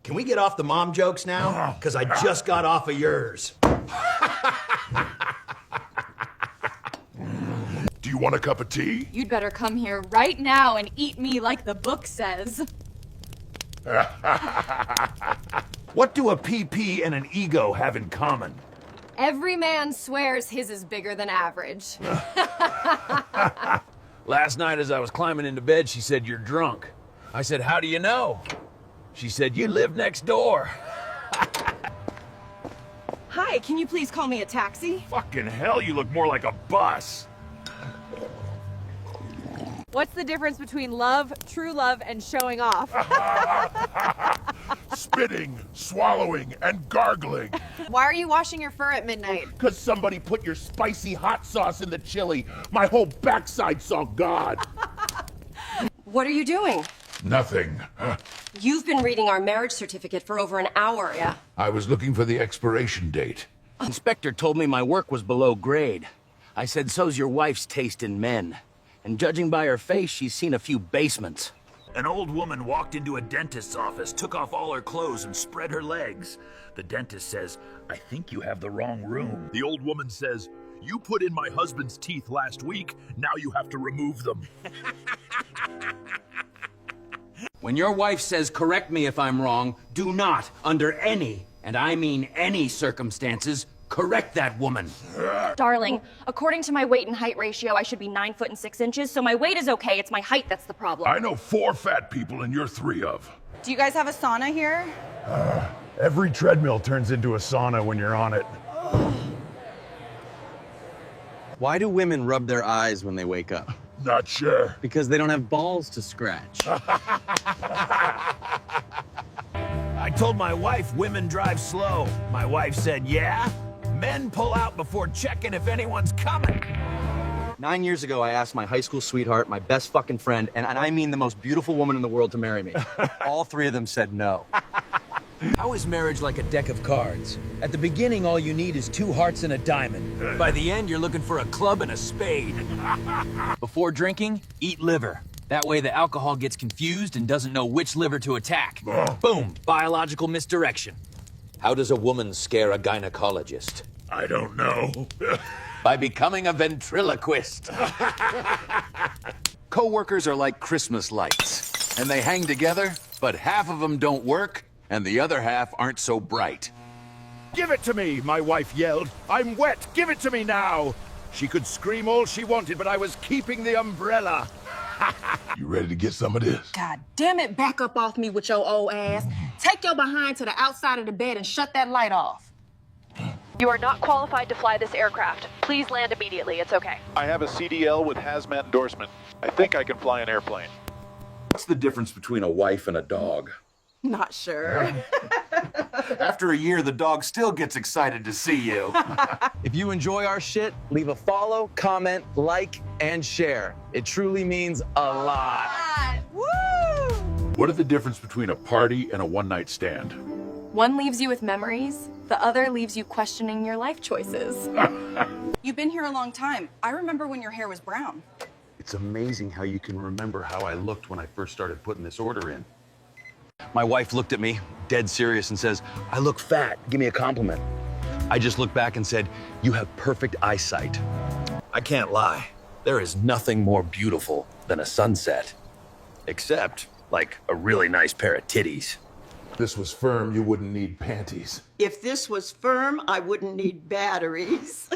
Can we get off the mom jokes now? Because I just got off of yours. Do you want a cup of tea? You'd better come here right now and eat me like the book says. What do a PP and an ego have in common? Every man swears his is bigger than average. Last night as I was climbing into bed, she said, "You're drunk." I said, "How do you know?" She said, "You live next door." Hi, can you please call me a taxi? Fucking hell, you look more like a bus. What's the difference between love, true love, and showing off? Spitting, swallowing, and gargling. Why are you washing your fur at midnight? Because somebody put your spicy hot sauce in the chili. My whole backside saw God. What are you doing? Nothing. You've been reading our marriage certificate for over an hour, yeah? I was looking for the expiration date. Inspector told me my work was below grade. I said, "So's your wife's taste in men." And judging by her face, she's seen a few basements. An old woman walked into a dentist's office, took off all her clothes, and spread her legs. The dentist says, "I think you have the wrong room." The old woman says, "You put in my husband's teeth last week. Now you have to remove them." When your wife says, "Correct me if I'm wrong," do not, under any, and I mean any circumstances, correct that woman. Darling, according to my weight and height ratio, I should be 9 foot and 6 inches, so my weight is okay. It's my height that's the problem. I know 4 fat people and you're 3 of. Do you guys have a sauna here? Every treadmill turns into a sauna when you're on it. Why do women rub their eyes when they wake up? Not sure. Because they don't have balls to scratch. I told my wife women drive slow. My wife said, "Yeah, men pull out before checking if anyone's coming." 9 years ago, I asked my high school sweetheart, my best fucking friend, and I mean the most beautiful woman in the world, to marry me. All 3 of them said no. How is marriage like a deck of cards? At the beginning, all you need is 2 hearts and a diamond. By the end, you're looking for a club and a spade. Before drinking, eat liver. That way the alcohol gets confused and doesn't know which liver to attack. Boom, biological misdirection. How does a woman scare a gynecologist? I don't know. By becoming a ventriloquist. Coworkers are like Christmas lights, and they hang together, but half of them don't work, and the other half aren't so bright. Give it to me, my wife yelled. I'm wet, give it to me now. She could scream all she wanted, but I was keeping the umbrella. You ready to get some of this? God damn it, back up off me with your old ass. Take your behind to the outside of the bed and shut that light off. You are not qualified to fly this aircraft. Please land immediately. It's okay. I have a CDL with hazmat endorsement. I think I can fly an airplane. What's the difference between a wife and a dog? Not sure. After a year, the dog still gets excited to see you. If you enjoy our shit, leave a follow, comment, like, and share. It truly means a lot. Woo! What are the difference between a party and a one-night stand? One leaves you with memories, the other leaves you questioning your life choices. You've been here a long time. I remember when your hair was brown. It's amazing how you can remember how I looked when I first started putting this order in. My wife looked at me, dead serious, and says, "I look fat. Give me a compliment." I just looked back and said, "You have perfect eyesight." I can't lie. There is nothing more beautiful than a sunset. Except, like, a really nice pair of titties. If this was firm, you wouldn't need panties. If this was firm, I wouldn't need batteries.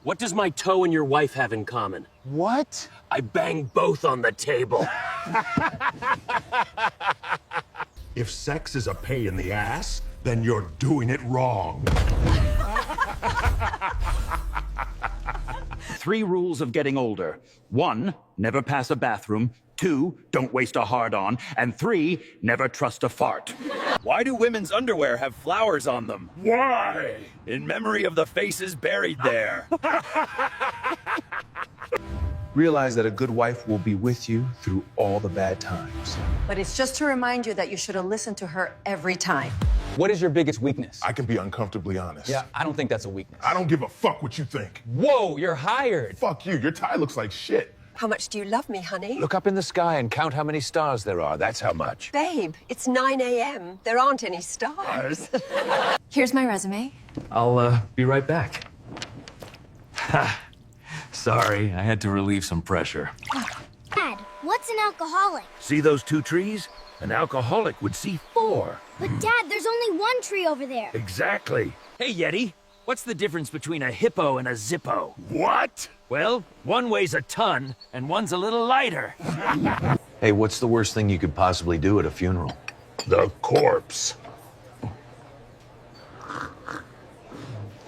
What does my toe and your wife have in common? What? I bang both on the table. If sex is a pain in the ass, then you're doing it wrong. 3 rules of getting older. 1, never pass a bathroom. 2, don't waste a hard-on. And 3, never trust a fart. Why do women's underwear have flowers on them? Why? In memory of the faces buried there. Realize that a good wife will be with you through all the bad times. But it's just to remind you that you should have listened to her every time. What is your biggest weakness? I can be uncomfortably honest. Yeah, I don't think that's a weakness. I don't give a fuck what you think. Whoa, you're hired. Fuck you, your tie looks like shit. How much do you love me, honey? Look up in the sky and count how many stars there are. That's how much. Babe, it's 9 a.m. There aren't any stars. Here's my resume. I'll be right back. Sorry, I had to relieve some pressure. Dad, what's an alcoholic? See those two trees? An alcoholic would see 4. But Dad, there's only one tree over there. Exactly. Hey, Yeti, what's the difference between a hippo and a zippo? What? Well, one weighs a ton, and one's a little lighter. Hey, what's the worst thing you could possibly do at a funeral? The corpse.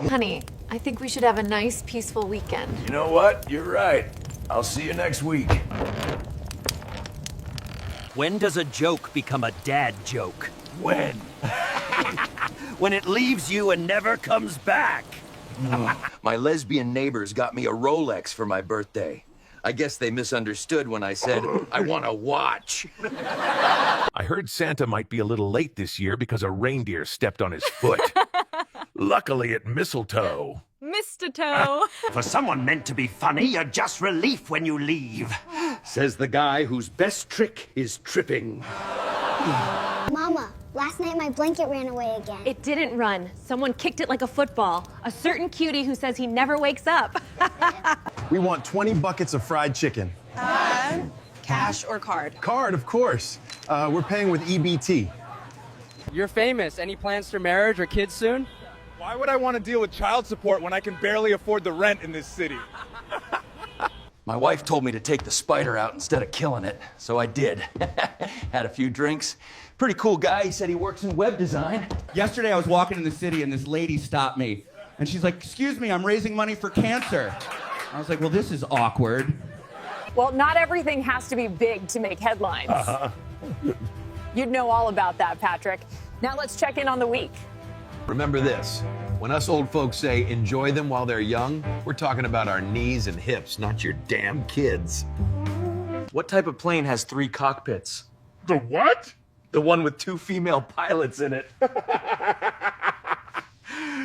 Honey, I think we should have a nice, peaceful weekend. You know what? You're right. I'll see you next week. When does a joke become a dad joke? When? When it leaves you and never comes back. My lesbian neighbors got me a Rolex for my birthday. I guess they misunderstood when I said, I want a watch. I heard Santa might be a little late this year because a reindeer stepped on his foot. Luckily at mistletoe. Mr. Toe. For someone meant to be funny, you're just relief when you leave. Says the guy whose best trick is tripping. Mama, last night my blanket ran away again. It didn't run. Someone kicked it like a football. A certain cutie who says he never wakes up. We want 20 buckets of fried chicken. Cash or card? Card, of course. We're paying with EBT. You're famous. Any plans for marriage or kids soon? Why would I want to deal with child support when I can barely afford the rent in this city? My wife told me to take the spider out instead of killing it, so I did. Had a few drinks. Pretty cool guy. He said he works in web design. Yesterday I was walking in the city and this lady stopped me. And she's like, "Excuse me, I'm raising money for cancer." I was like, well, this is awkward. Well, not everything has to be big to make headlines. You'd know all about that, Patrick. Now let's check in on the week. Remember this, when us old folks say enjoy them while they're young, we're talking about our knees and hips, not your damn kids. What type of plane has 3 cockpits? The what? The one with 2 female pilots in it.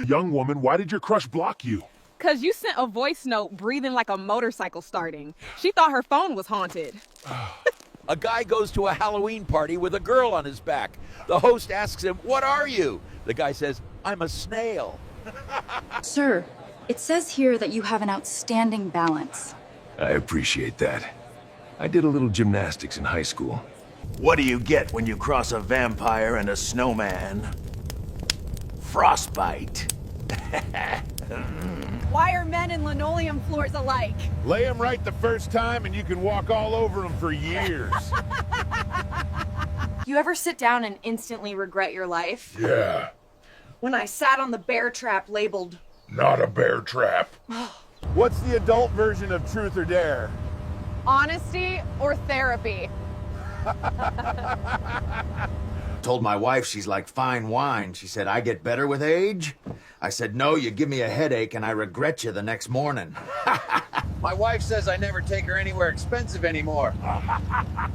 Young woman, why did your crush block you? Because you sent a voice note breathing like a motorcycle starting. She thought her phone was haunted. A guy goes to a Halloween party with a girl on his back. The host asks him, "What are you?" The guy says, "I'm a snail." Sir, it says here that you have an outstanding balance. I appreciate that. I did a little gymnastics in high school. What do you get when you cross a vampire and a snowman? Frostbite. Why are men and linoleum floors alike? Lay them right the first time and you can walk all over them for years. You ever sit down and instantly regret your life? Yeah, When I sat on the bear trap labeled not a bear trap. What's the adult version of Truth or Dare? honesty or therapy. Told my wife she's like fine wine. She said, I get better with age? I said, no, you give me a headache and I regret you the next morning. My wife says I never take her anywhere expensive anymore.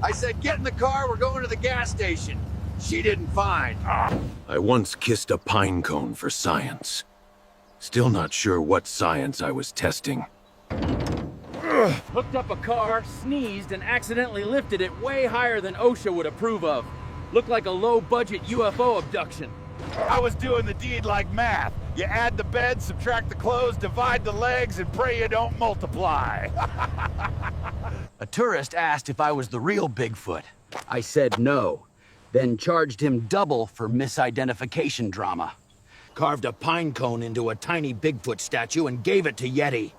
I said, "Get in the car, we're going to the gas station." She didn't find. I once kissed a pine cone for science. Still not sure what science I was testing. Hooked up a car, sneezed, and accidentally lifted it way higher than OSHA would approve of. Looked like a low-budget UFO abduction. I was doing the deed like math. You add the bed, subtract the clothes, divide the legs, and pray you don't multiply. A tourist asked if I was the real Bigfoot. I said no, then charged him double for misidentification drama. Carved a pine cone into a tiny Bigfoot statue and gave it to Yeti.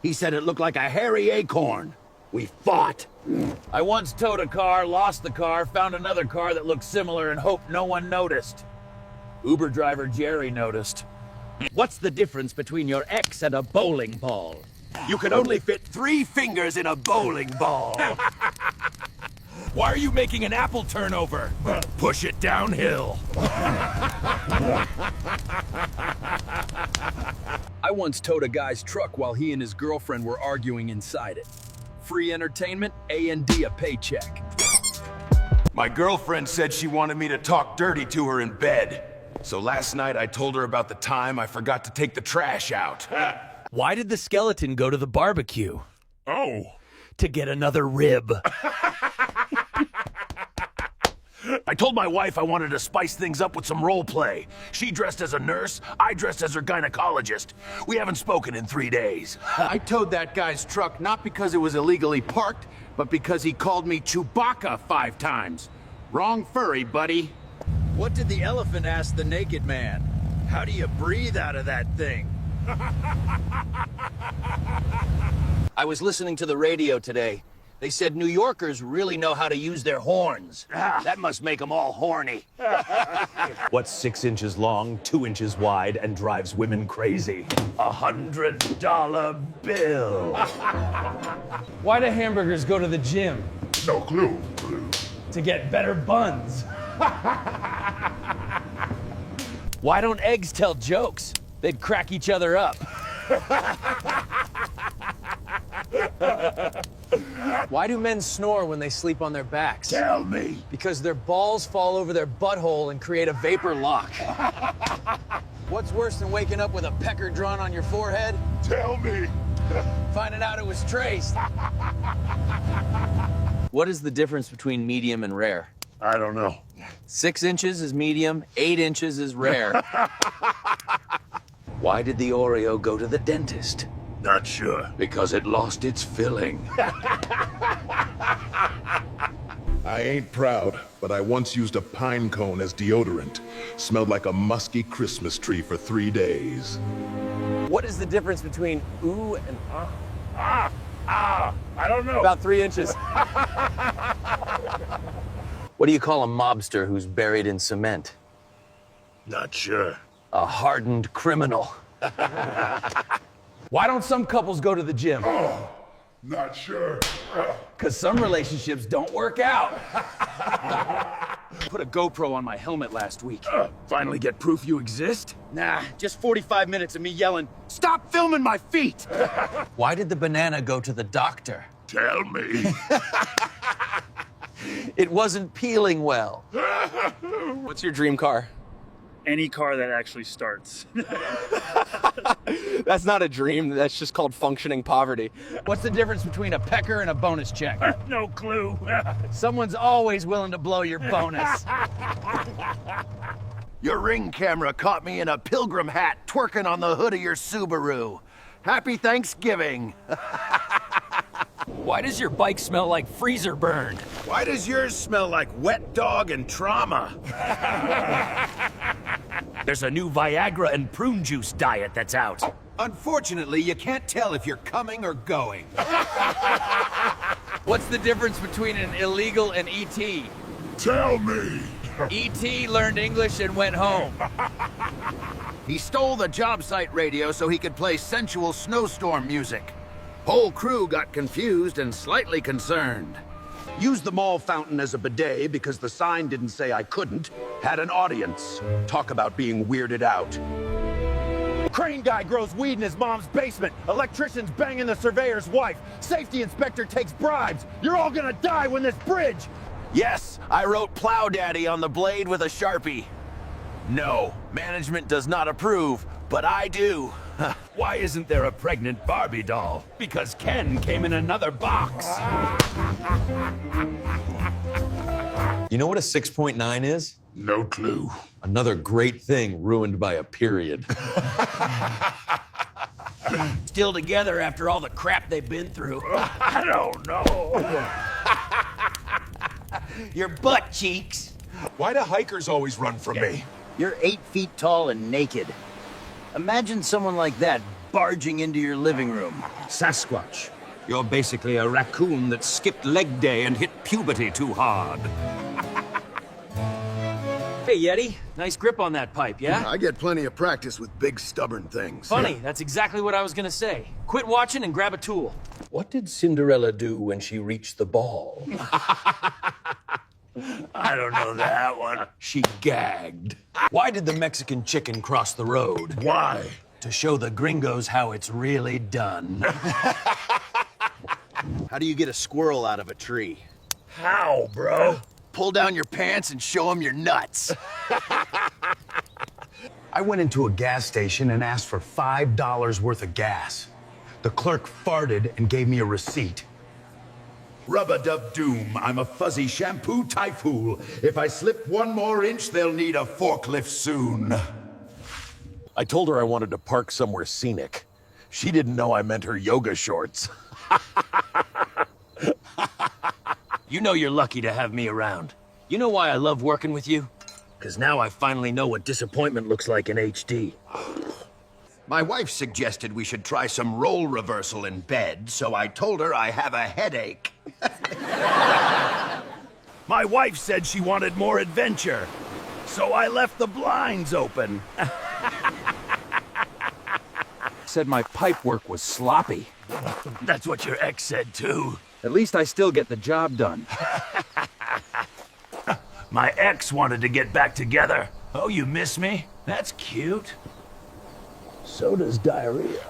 He said it looked like a hairy acorn. We fought. I once towed a car, lost the car, found another car that looked similar and hoped no one noticed. Uber driver Jerry noticed. What's the difference between your ex and a bowling ball? You can only fit 3 fingers in a bowling ball. Why are you making an apple turnover? Push it downhill. I once towed a guy's truck while he and his girlfriend were arguing inside it. Free entertainment, A&D a paycheck. My girlfriend said she wanted me to talk dirty to her in bed. So last night I told her about the time I forgot to take the trash out. Why did the skeleton go to the barbecue? Oh. to get another rib. I told my wife I wanted to spice things up with some role play. She dressed as a nurse, I dressed as her gynecologist. We haven't spoken in 3 days. I towed that guy's truck not because it was illegally parked, but because he called me Chewbacca 5 times. Wrong furry, buddy. What did the elephant ask the naked man? How do you breathe out of that thing? I was listening to the radio today. They said New Yorkers really know how to use their horns. That must make them all horny. What's 6 inches long, 2 inches wide, and drives women crazy? $100 bill. Why do hamburgers go to the gym? No clue. To get better buns. Why don't eggs tell jokes? They'd crack each other up. Why do men snore when they sleep on their backs? Tell me. Because their balls fall over their butthole and create a vapor lock. What's worse than waking up with a pecker drawn on your forehead? Tell me. Finding out it was traced. What is the difference between medium and rare? I don't know. 6 inches is medium, 8 inches is rare. Why did the Oreo go to the dentist? Not sure. Because it lost its filling. I ain't proud, but I once used a pine cone as deodorant. Smelled like a musky Christmas tree for 3 days. What is the difference between ooh and I don't know. About 3 inches. What do you call a mobster who's buried in cement? Not sure. A hardened criminal. Why don't some couples go to the gym? Not sure. Because some relationships don't work out. Put a GoPro on my helmet last week. Finally get proof you exist? Nah, just 45 minutes of me yelling, "Stop filming my feet!" Why did the banana go to the doctor? Tell me. It wasn't peeling well. What's your dream car? Any car that actually starts. That's not a dream. That's just called functioning poverty. What's the difference between a pecker and a bonus check? No clue. Someone's always willing to blow your bonus. Your Ring camera caught me in a pilgrim hat twerking on the hood of your Subaru. Happy Thanksgiving. Why does your bike smell like freezer burn? Why does yours smell like wet dog and trauma? There's a new Viagra and prune juice diet that's out. Unfortunately, you can't tell if you're coming or going. What's the difference between an illegal and ET? Tell me. ET learned English and went home. He stole the job site radio so he could play sensual snowstorm music. Whole crew got confused and slightly concerned. Used the mall fountain as a bidet because the sign didn't say I couldn't. Had an audience. Talk about being weirded out. Crane guy grows weed in his mom's basement. Electrician's banging the surveyor's wife. Safety inspector takes bribes. You're all gonna die when this bridge... Yes, I wrote Plow Daddy on the blade with a Sharpie. No, management does not approve, but I do. Why isn't there a pregnant Barbie doll? Because Ken came in another box. You know what a 6.9 is? No clue. Another great thing ruined by a period. Still together after all the crap they've been through. I don't know. Your butt cheeks. Why do hikers always run from me? You're 8 feet tall and naked. Imagine someone like that barging into your living room. Sasquatch. You're basically a raccoon that skipped leg day and hit puberty too hard. Hey, Yeti. Nice grip on that pipe, yeah? I get plenty of practice with big stubborn things. Funny, that's exactly what I was gonna say. Quit watching and grab a tool. What did Cinderella do when she reached the ball? I don't know that one. She gagged. Why did the Mexican chicken cross the road? Why? To show the gringos how it's really done. How do you get a squirrel out of a tree? How, bro? Pull down your pants and show them your nuts. I went into a gas station and asked for $5 worth of gas. The clerk farted and gave me a receipt. Rub-a-dub-doom, I'm a fuzzy shampoo typhool. If I slip one more inch, they'll need a forklift soon. I told her I wanted to park somewhere scenic. She didn't know I meant her yoga shorts. You know you're lucky to have me around. You know why I love working with you? Because now I finally know what disappointment looks like in HD. My wife suggested we should try some role reversal in bed, so I told her I have a headache. My wife said she wanted more adventure, so I left the blinds open. Said my pipe work was sloppy. That's what your ex said too. At least I still get the job done. My ex wanted to get back together. Oh, you miss me? That's cute. So does diarrhea.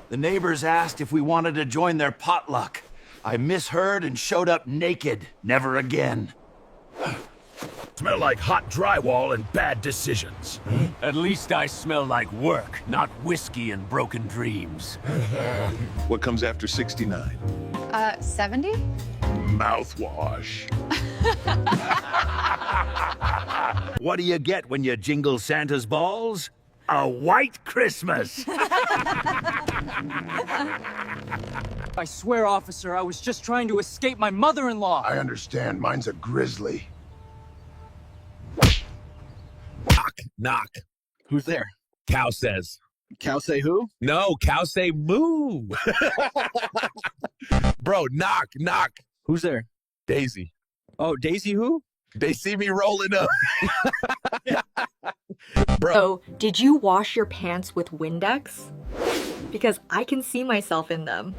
The neighbors asked if we wanted to join their potluck. I misheard and showed up naked. Never again. Smell like hot drywall and bad decisions. At least I smell like work, not whiskey and broken dreams. What comes after 69? 70? Mouthwash. What do you get when you jingle Santa's balls? A white Christmas. I swear, officer, I was just trying to escape my mother-in-law. I understand. Mine's a grizzly. Knock, knock. Who's there? Cow says. Cow say who? No, cow say moo. Bro, knock, knock. Who's there? Daisy. Oh, Daisy who? They see me rolling up. Bro. So, did you wash your pants with Windex? Because I can see myself in them.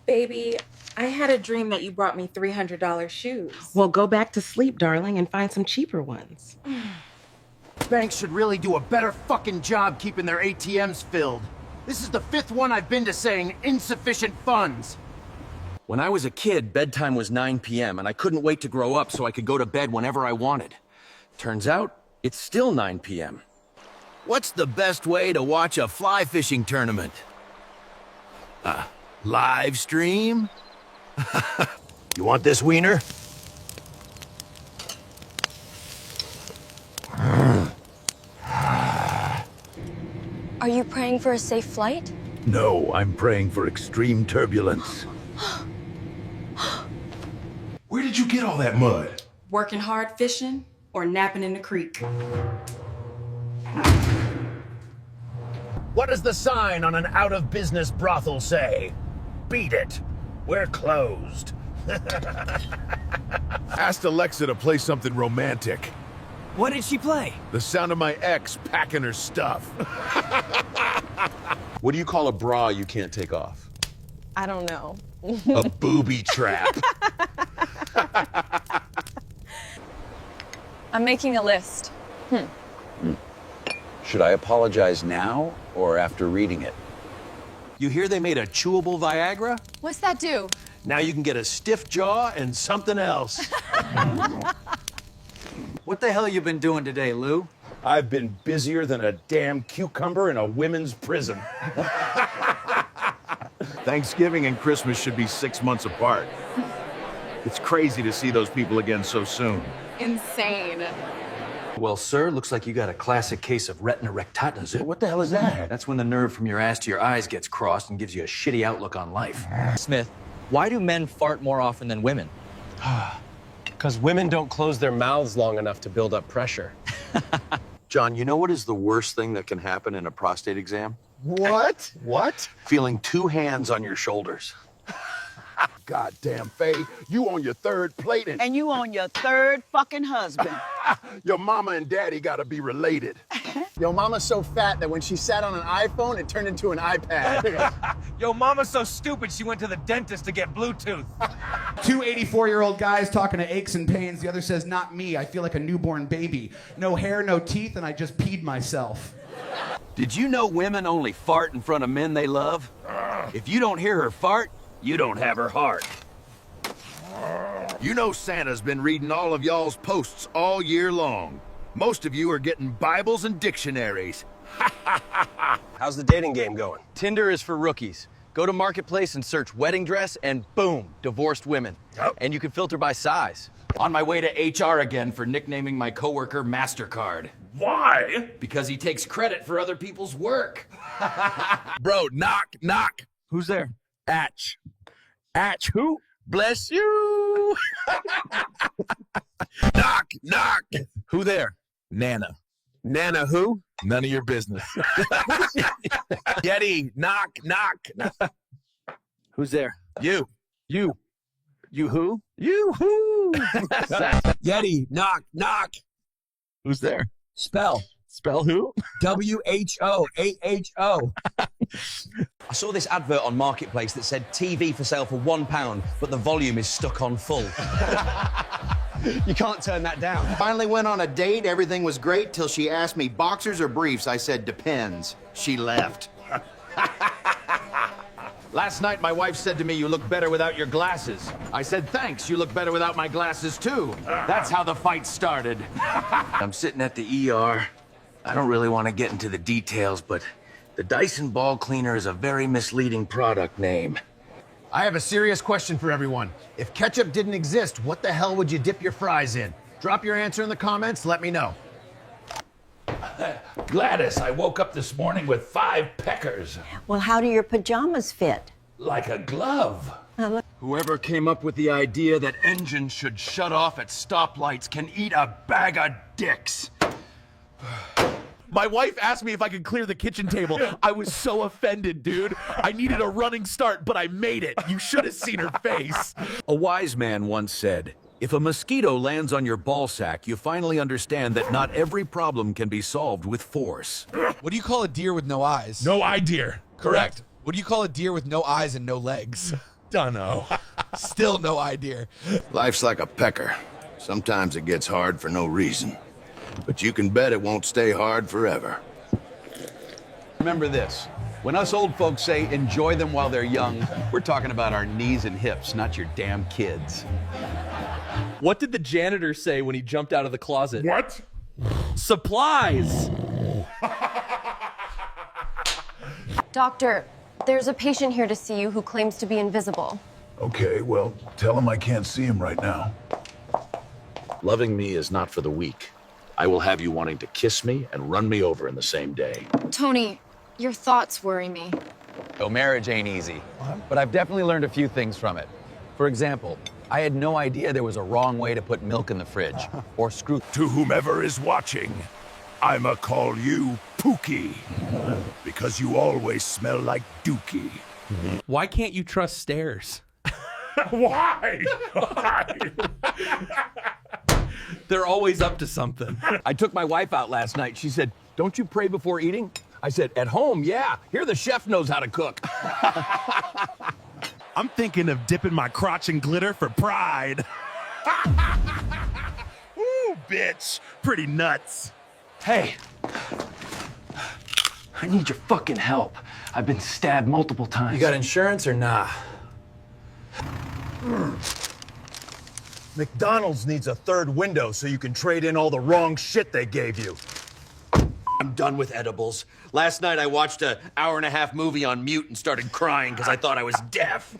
Baby, I had a dream that you brought me $300 shoes. Well, go back to sleep, darling, and find some cheaper ones. Banks should really do a better fucking job keeping their ATMs filled. This is the 5th one I've been to saying insufficient funds. When I was a kid, bedtime was 9 p.m. and I couldn't wait to grow up so I could go to bed whenever I wanted. Turns out, it's still 9 p.m. What's the best way to watch a fly fishing tournament? Live stream? You want this wiener? Are you praying for a safe flight? No, I'm praying for extreme turbulence. Where did you get all that mud? Working hard fishing or napping in the creek? What does the sign on an out-of-business brothel say? Beat it. We're closed. Asked Alexa to play something romantic. What did she play? The sound of my ex packing her stuff. What do you call a bra you can't take off? I don't know. A booby trap. I'm making a list. Should I apologize now or after reading it? You hear they made a chewable Viagra? What's that do? Now you can get a stiff jaw and something else. What the hell you been doing today, Lou? I've been busier than a damn cucumber in a women's prison. Thanksgiving and Christmas should be 6 months apart. It's crazy to see those people again so soon. Insane. Well, sir, looks like you got a classic case of retina rectatus. What the hell is that? That's when the nerve from your ass to your eyes gets crossed and gives you a shitty outlook on life. Smith, why do men fart more often than women? Because women don't close their mouths long enough to build up pressure. John, you know what is the worst thing that can happen in a prostate exam? What? What? Feeling 2 hands on your shoulders. Goddamn, Faye, you on your 3rd plating. And you on your 3rd fucking husband. Your mama and daddy gotta be related. Yo, mama's so fat that when she sat on an iPhone, it turned into an iPad. Yo, mama's so stupid she went to the dentist to get Bluetooth. 2 84-year-old guys talking to aches and pains. The other says, not me. I feel like a newborn baby. No hair, no teeth, and I just peed myself. Did you know women only fart in front of men they love? If you don't hear her fart, you don't have her heart. You know Santa's been reading all of y'all's posts all year long. Most of you are getting Bibles and dictionaries. How's the dating game going? Tinder is for rookies. Go to Marketplace and search wedding dress and boom, divorced women. And you can filter by size. On my way to HR again for nicknaming my coworker MasterCard. Why? Because he takes credit for other people's work. Bro, knock, knock. Who's there? Atch. Atch who? Bless you. Knock, knock. Who there? Nana. Nana who? None of your business. Yeti, knock, knock. Who's there? You. You. You who? You who? Yeti, knock, knock. Who's there? Spell. Spell who? WHO. I saw this advert on Marketplace that said TV for sale for £1, but the volume is stuck on full. You can't turn that down. Finally went on a date. Everything was great till she asked me boxers or briefs. I said, depends. She left. Last night, my wife said to me, "You look better without your glasses." I said, "Thanks, you look better without my glasses, too." That's how the fight started. I'm sitting at the ER. I don't really want to get into the details, but the Dyson ball cleaner is a very misleading product name. I have a serious question for everyone. If ketchup didn't exist, what the hell would you dip your fries in? Drop your answer in the comments, let me know. Gladys, I woke up this morning with 5 peckers. Well, how do your pajamas fit? Like a glove. Whoever came up with the idea that engines should shut off at stoplights can eat a bag of dicks. My wife asked me if I could clear the kitchen table. I was so offended, dude. I needed a running start, but I made it. You should have seen her face. A wise man once said, if a mosquito lands on your ball sack, you finally understand that not every problem can be solved with force. What do you call a deer with no eyes? No eye deer. Correct. What do you call a deer with no eyes and no legs? Dunno. Still no eye deer. Life's like a pecker. Sometimes it gets hard for no reason. But you can bet it won't stay hard forever. Remember this. When us old folks say enjoy them while they're young, we're talking about our knees and hips, not your damn kids. What did the janitor say when he jumped out of the closet? What? Supplies! Doctor, there's a patient here to see you who claims to be invisible. Okay, well, tell him I can't see him right now. Loving me is not for the weak. I will have you wanting to kiss me and run me over in the same day. Tony, your thoughts worry me. So marriage ain't easy. But I've definitely learned a few things from it. For example, I had no idea there was a wrong way to put milk in the fridge. Or screw... To whomever is watching, I'ma call you Pookie. Because you always smell like Dookie. Why can't you trust stairs? Why? Why? They're always up to something. I took my wife out last night. She said, don't you pray before eating? I said, at home, yeah. Here the chef knows how to cook. I'm thinking of dipping my crotch in glitter for pride. Ooh, bitch. Pretty nuts. Hey. I need your fucking help. I've been stabbed multiple times. You got insurance or nah? McDonald's needs a third window so you can trade in all the wrong shit they gave you. I'm done with edibles. Last night I watched an hour-and-a-half movie on mute and started crying because I thought I was deaf.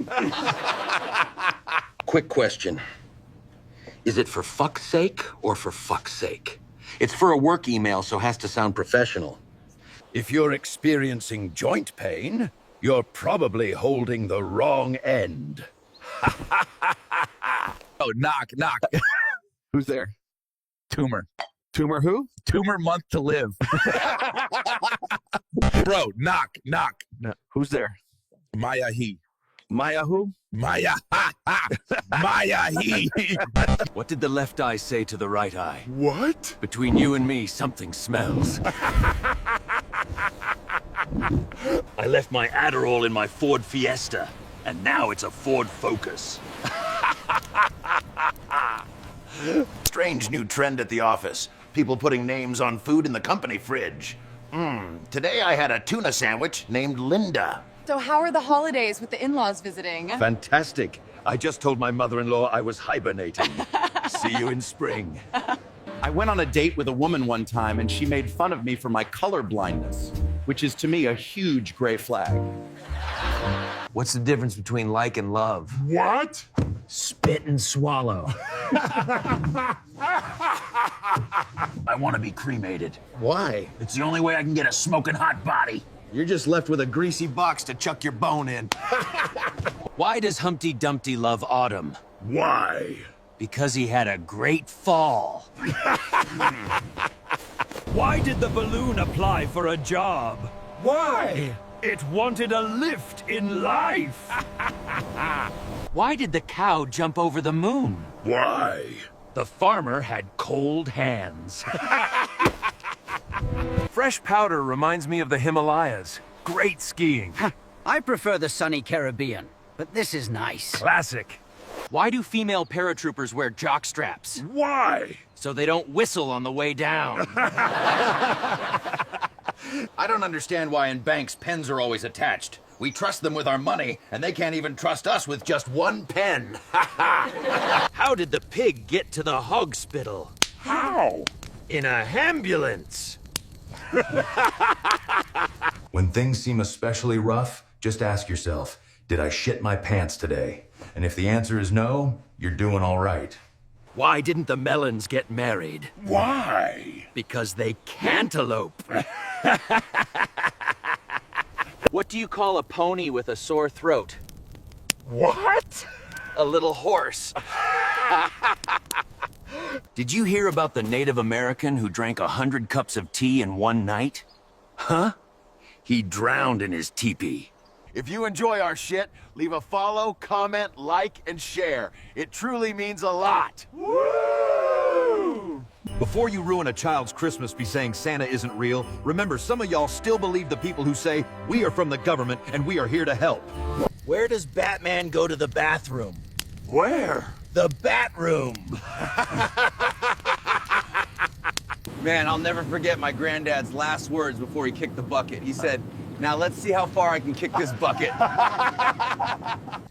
Quick question. Is it for fuck's sake or for fuck's sake? It's for a work email, so it has to sound professional. If you're experiencing joint pain, you're probably holding the wrong end. Oh, knock, knock. Who's there? Tumor. Tumor who? Tumor month to live. Bro, knock, knock. No. Who's there? Maya he. Maya who? Maya ha ha. Maya he. What did the left eye say to the right eye? What? Between you and me, something smells. I left my Adderall in my Ford Fiesta, and now it's a Ford Focus. Strange new trend at the office. People putting names on food in the company fridge. Today I had a tuna sandwich named Linda. So how are the holidays with the in-laws visiting? Fantastic. I just told my mother-in-law I was hibernating. See you in spring. I went on a date with a woman one time and she made fun of me for my color blindness, which is to me a huge gray flag. What's the difference between like and love? What? Spit and swallow. I want to be cremated. Why? It's the only way I can get a smoking hot body. You're just left with a greasy box to chuck your bone in. Why does Humpty Dumpty love autumn? Why? Because he had a great fall. Why did the balloon apply for a job? Why? It wanted a lift in life. Why did the cow jump over the moon? Why? The farmer had cold hands. Fresh powder reminds me of the Himalayas. Great skiing. I prefer the sunny Caribbean, but this is nice. Classic. Why do female paratroopers wear jock straps? Why? So they don't whistle on the way down. I don't understand why in banks pens are always attached. We trust them with our money, and they can't even trust us with just one pen. How did the pig get to the hog spittle? How? In a ambulance. When things seem especially rough, just ask yourself, did I shit my pants today? And if the answer is no, you're doing all right. Why didn't the melons get married? Why? Because they cantaloupe. What do you call a pony with a sore throat? What? A little horse. Did you hear about the Native American who drank 100 cups of tea in one night? Huh? He drowned in his teepee. If you enjoy our shit, leave a follow, comment, like, and share. It truly means a lot. Woo! Before you ruin a child's Christmas by saying Santa isn't real, remember some of y'all still believe the people who say, we are from the government and we are here to help. Where does Batman go to the bathroom? Where? The Batroom. Man, I'll never forget my granddad's last words before he kicked the bucket. He said, now let's see how far I can kick this bucket.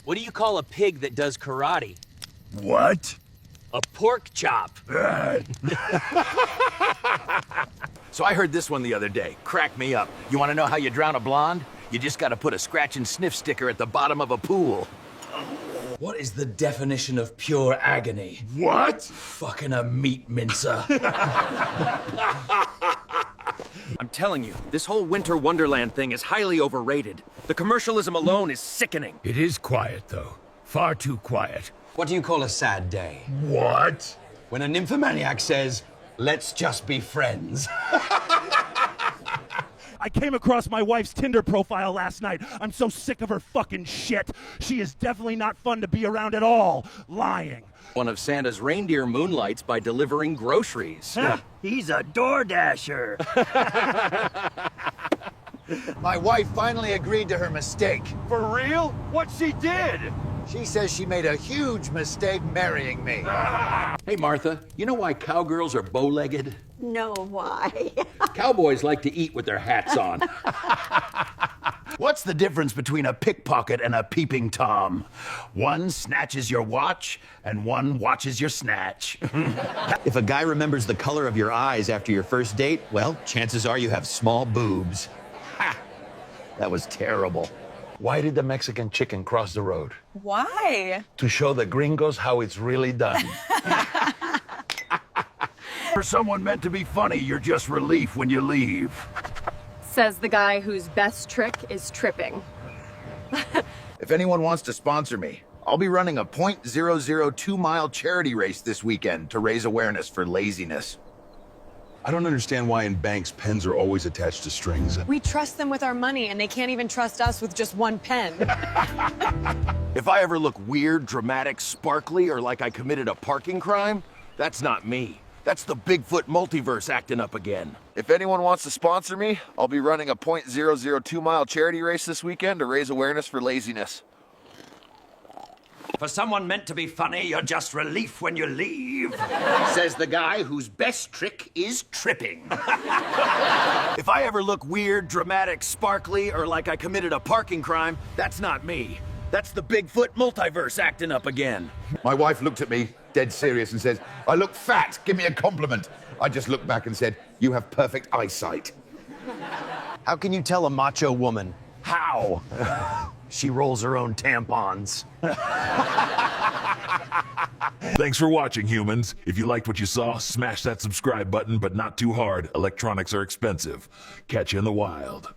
What do you call a pig that does karate? What? A pork chop. So I heard this one the other day. Crack me up. You want to know how you drown a blonde? You just got to put a scratch and sniff sticker at the bottom of a pool. What is the definition of pure agony? What? Fucking a meat mincer. I'm telling you, this whole winter wonderland thing is highly overrated. The commercialism alone is sickening. It is quiet, though. Far too quiet. What do you call a sad day? What? When a nymphomaniac says, let's just be friends. I came across my wife's Tinder profile last night. I'm so sick of her fucking shit. She is definitely not fun to be around at all. Lying. One of Santa's reindeer moonlights by delivering groceries. He's a door dasher. My wife finally agreed to her mistake. For real? What she did? She says she made a huge mistake marrying me. Hey, Martha, you know why cowgirls are bow-legged? No, why? Cowboys like to eat with their hats on. What's the difference between a pickpocket and a peeping Tom? One snatches your watch, and one watches your snatch. If a guy remembers the color of your eyes after your first date, well, chances are you have small boobs. Ha! That was terrible. Why did the Mexican chicken cross the road? Why? To show the gringos how it's really done. For someone meant to be funny, you're just relief when you leave. Says the guy whose best trick is tripping. If anyone wants to sponsor me, I'll be running a .002-mile charity race this weekend to raise awareness for laziness. I don't understand why in banks pens are always attached to strings. We trust them with our money, and they can't even trust us with just one pen. If I ever look weird, dramatic, sparkly, or like I committed a parking crime, that's not me. That's the Bigfoot multiverse acting up again. If anyone wants to sponsor me, I'll be running a .002-mile charity race this weekend to raise awareness for laziness. For someone meant to be funny, you're just relief when you leave. Says the guy whose best trick is tripping. If I ever look weird, dramatic, sparkly, or like I committed a parking crime, that's not me. That's the Bigfoot multiverse acting up again. My wife looked at me, dead serious, and said, I look fat, give me a compliment. I just looked back and said, you have perfect eyesight. How can you tell a macho woman? How? She rolls her own tampons. Thanks for watching, humans. If you liked what you saw, smash that subscribe button, but not too hard. Electronics are expensive. Catch you in the wild.